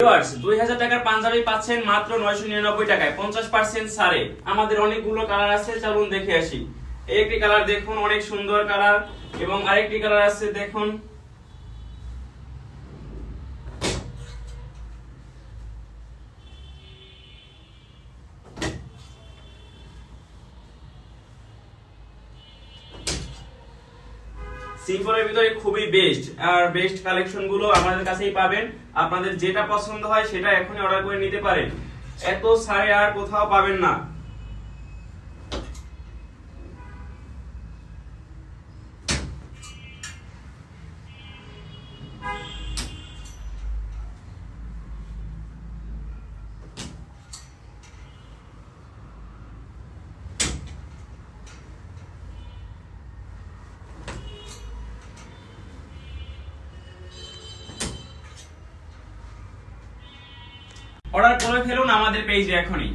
Viewers 2000 টাকার পাঞ্জাবি পাচ্ছেন মাত্র 999 টাকায় 50% ছাড়ে। আমাদের অনেকগুলো কালার আছে, চলুন দেখে আসি। এই একটি কালার দেখুন, অনেক সুন্দর কালার, এবং আরেকটি কালার আছে দেখুন। সিম্পলের ভিতরে খুবই বেস্ট, আর বেস্ট কালেকশন গুলো আমাদের কাছেই পাবেন। আপনাদের যেটা পছন্দ হয় সেটা এখনই অর্ডার করে নিতে পারেন, এত ছাড়ে আর কোথাও পাবেন না। অর্ডার করে ফেলুন আমাদের পেজে এখনই।